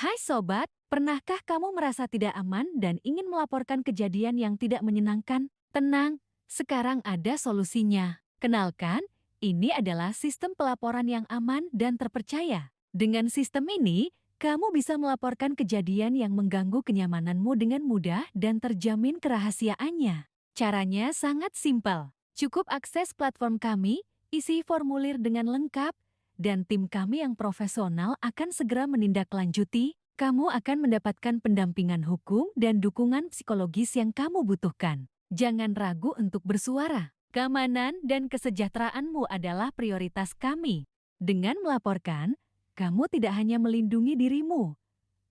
Hai sobat, pernahkah kamu merasa tidak aman dan ingin melaporkan kejadian yang tidak menyenangkan? Tenang, sekarang ada solusinya. Kenalkan, ini adalah sistem pelaporan yang aman dan terpercaya. Dengan sistem ini, kamu bisa melaporkan kejadian yang mengganggu kenyamananmu dengan mudah dan terjamin kerahasiaannya. Caranya sangat simpel. Cukup akses platform kami, isi formulir dengan lengkap, dan tim kami yang profesional akan segera menindaklanjuti. Kamu akan mendapatkan pendampingan hukum dan dukungan psikologis yang kamu butuhkan. Jangan ragu untuk bersuara. Keamanan dan kesejahteraanmu adalah prioritas kami. Dengan melaporkan, kamu tidak hanya melindungi dirimu,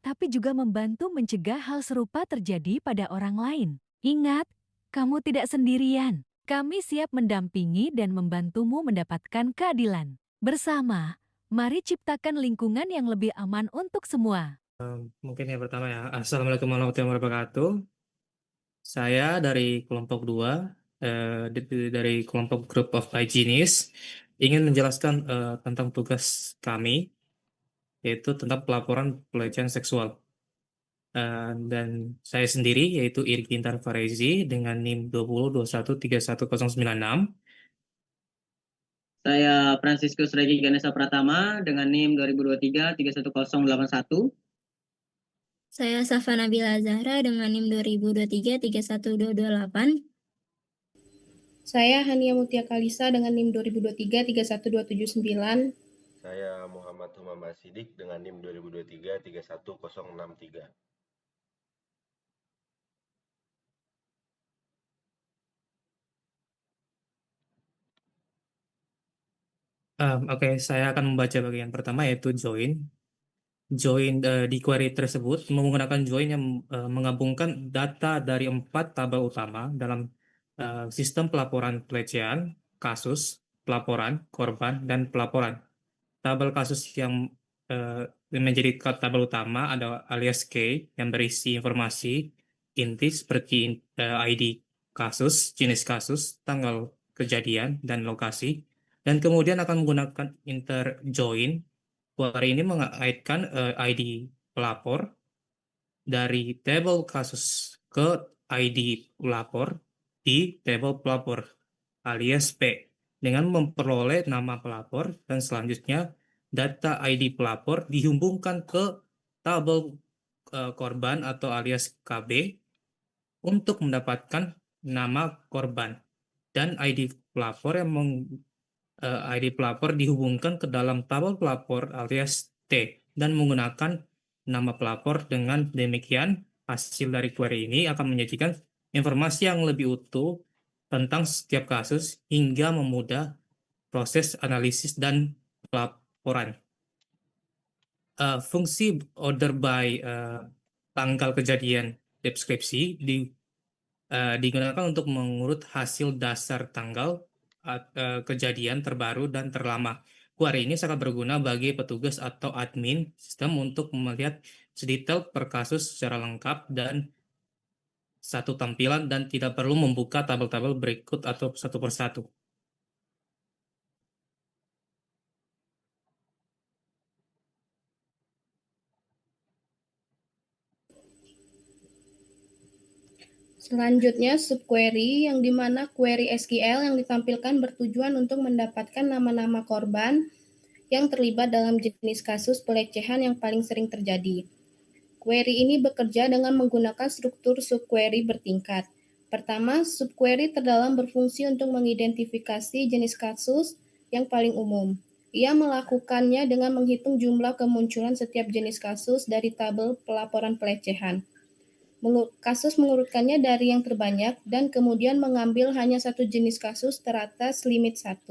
tapi juga membantu mencegah hal serupa terjadi pada orang lain. Ingat, kamu tidak sendirian. Kami siap mendampingi dan membantumu mendapatkan keadilan. Bersama, mari ciptakan lingkungan yang lebih aman untuk semua. Mungkin yang pertama ya, Assalamualaikum warahmatullahi wabarakatuh. Saya dari kelompok 2, dari kelompok Group of Hygienists, ingin menjelaskan tentang tugas kami, yaitu tentang pelaporan pelecehan seksual. Dan saya sendiri, yaitu Irik Tintar Farezi, dengan NIM 20213196. Saya Franciscus Regi Ganesha Pratama dengan NIM 2023-31081. Saya Safa Nabila Zahra dengan NIM 2023-31228. Saya Hania Mutia Kalisa dengan NIM 2023-31279. Saya Muhammad Humam Sidik dengan NIM 2023-31063. Oke, saya akan membaca bagian pertama, yaitu join. Join di query tersebut menggunakan join yang menggabungkan data dari 4 tabel utama dalam sistem pelaporan pelecehan, kasus, pelaporan, korban, dan pelaporan. Tabel kasus yang menjadi tabel utama ada alias K yang berisi informasi inti seperti ID kasus, jenis kasus, tanggal kejadian, dan lokasi. Dan kemudian akan menggunakan interjoin. Query ini mengaitkan ID pelapor dari tabel kasus ke ID pelapor di tabel pelapor alias P dengan memperoleh nama pelapor, dan selanjutnya data ID pelapor dihubungkan ke tabel korban atau alias KB untuk mendapatkan nama korban, dan ID pelapor ID pelapor dihubungkan ke dalam tabel pelapor alias T dan menggunakan nama pelapor. Dengan demikian, hasil dari query ini akan menyajikan informasi yang lebih utuh tentang setiap kasus hingga memudah proses analisis dan pelaporan. Fungsi order by tanggal kejadian deskripsi digunakan untuk mengurut hasil dasar tanggal kejadian terbaru dan terlama. Query ini sangat berguna bagi petugas atau admin sistem untuk melihat sedetail per kasus secara lengkap dan satu tampilan, dan tidak perlu membuka tabel-tabel berikut atau satu persatu. Selanjutnya, subquery, yang dimana query SQL yang ditampilkan bertujuan untuk mendapatkan nama-nama korban yang terlibat dalam jenis kasus pelecehan yang paling sering terjadi. Query ini bekerja dengan menggunakan struktur subquery bertingkat. Pertama, subquery terdalam berfungsi untuk mengidentifikasi jenis kasus yang paling umum. Ia melakukannya dengan menghitung jumlah kemunculan setiap jenis kasus dari tabel pelaporan pelecehan. Kasus mengurutkannya dari yang terbanyak dan kemudian mengambil hanya satu jenis kasus teratas limit 1.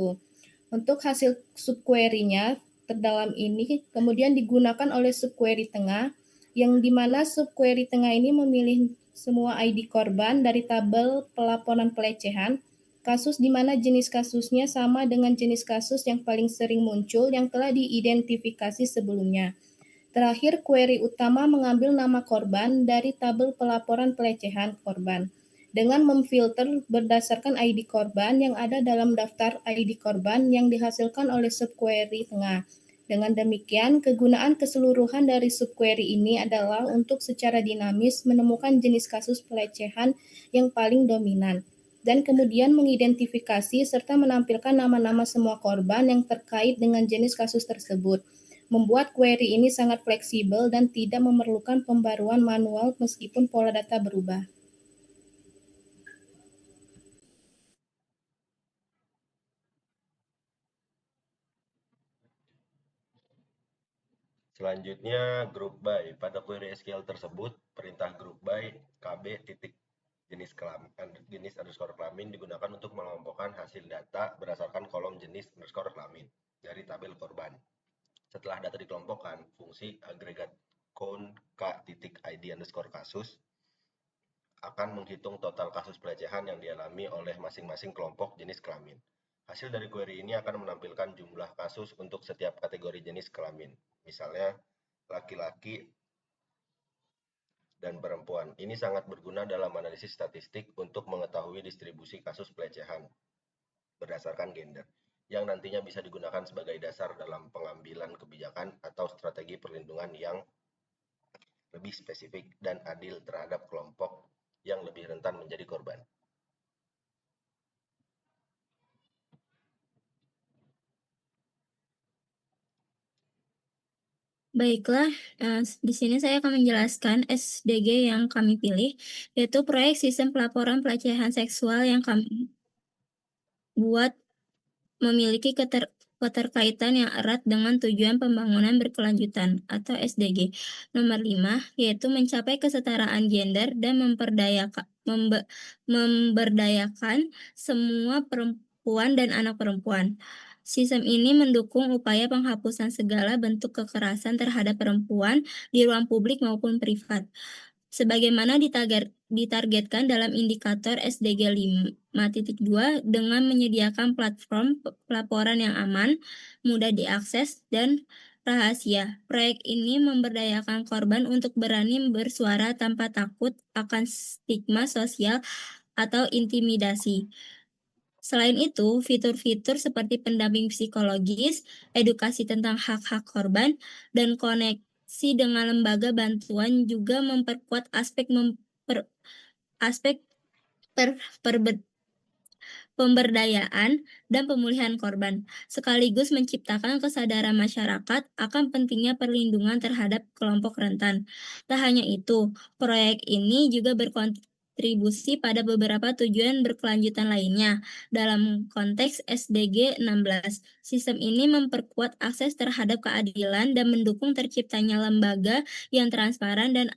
Untuk hasil subquery-nya terdalam ini kemudian digunakan oleh subquery tengah, yang dimana subquery tengah ini memilih semua ID korban dari tabel pelaporan pelecehan, kasus di mana jenis kasusnya sama dengan jenis kasus yang paling sering muncul yang telah diidentifikasi sebelumnya. Terakhir, query utama mengambil nama korban dari tabel pelaporan pelecehan korban dengan memfilter berdasarkan ID korban yang ada dalam daftar ID korban yang dihasilkan oleh subquery tengah. Dengan demikian, kegunaan keseluruhan dari subquery ini adalah untuk secara dinamis menemukan jenis kasus pelecehan yang paling dominan, dan kemudian mengidentifikasi serta menampilkan nama-nama semua korban yang terkait dengan jenis kasus tersebut. Membuat query ini sangat fleksibel dan tidak memerlukan pembaruan manual meskipun pola data berubah. Selanjutnya, group by. Pada query SQL tersebut, perintah group by KB titik jenis underscore kelamin digunakan untuk mengelompokkan hasil data berdasarkan kolom jenis underscore kelamin dari tabel korban. Setelah data dikelompokkan, fungsi agregat count k titik id underscore kasus akan menghitung total kasus pelecehan yang dialami oleh masing-masing kelompok jenis kelamin. Hasil dari query ini akan menampilkan jumlah kasus untuk setiap kategori jenis kelamin. Misalnya, laki-laki dan perempuan. Ini sangat berguna dalam analisis statistik untuk mengetahui distribusi kasus pelecehan berdasarkan gender, yang nantinya bisa digunakan sebagai dasar dalam pengambilan kebijakan atau strategi perlindungan yang lebih spesifik dan adil terhadap kelompok yang lebih rentan menjadi korban. Baiklah, di sini saya akan menjelaskan SDG yang kami pilih, yaitu proyek sistem pelaporan pelecehan seksual yang kami buat memiliki keterkaitan yang erat dengan tujuan pembangunan berkelanjutan atau SDG. Nomor 5, yaitu mencapai kesetaraan gender dan memberdayakan semua perempuan dan anak perempuan. Sistem ini mendukung upaya penghapusan segala bentuk kekerasan terhadap perempuan di ruang publik maupun privat. Sebagaimana ditargetkan dalam indikator SDG 5.2 dengan menyediakan platform pelaporan yang aman, mudah diakses, dan rahasia. Proyek ini memberdayakan korban untuk berani bersuara tanpa takut akan stigma sosial atau intimidasi. Selain itu, fitur-fitur seperti pendamping psikologis, edukasi tentang hak-hak korban, dan koneksi dengan lembaga bantuan juga memperkuat pemberdayaan dan pemulihan korban, sekaligus menciptakan kesadaran masyarakat akan pentingnya perlindungan terhadap kelompok rentan. Tak hanya itu, proyek ini juga berkontribusi pada beberapa tujuan berkelanjutan lainnya. Dalam konteks SDG 16, sistem ini memperkuat akses terhadap keadilan dan mendukung terciptanya lembaga yang transparan dan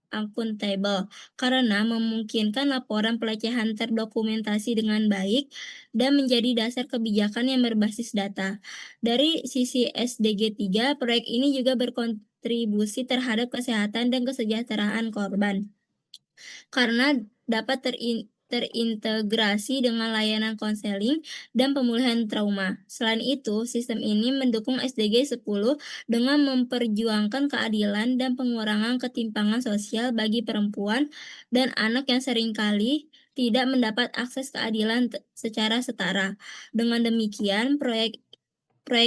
akuntabel, karena memungkinkan laporan pelecehan terdokumentasi dengan baik dan menjadi dasar kebijakan yang berbasis data. Dari sisi SDG 3, proyek ini juga berkontribusi terhadap kesehatan dan kesejahteraan korban, karena dapat terintegrasi dengan layanan konseling dan pemulihan trauma. Selain itu, sistem ini mendukung SDG 10 dengan memperjuangkan keadilan dan pengurangan ketimpangan sosial bagi perempuan dan anak yang seringkali tidak mendapat akses keadilan secara setara. Dengan demikian, proyek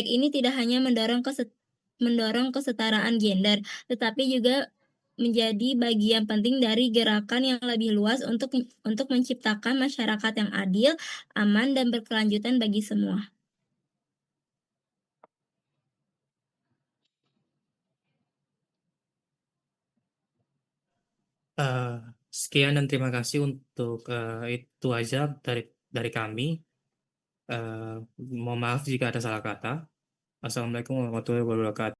ini tidak hanya mendorong kesetaraan gender, tetapi juga menjadi bagian penting dari gerakan yang lebih luas untuk menciptakan masyarakat yang adil, aman, dan berkelanjutan bagi semua. Sekian dan terima kasih untuk itu aja dari kami. Mohon maaf jika ada salah kata. Assalamualaikum warahmatullahi wabarakatuh.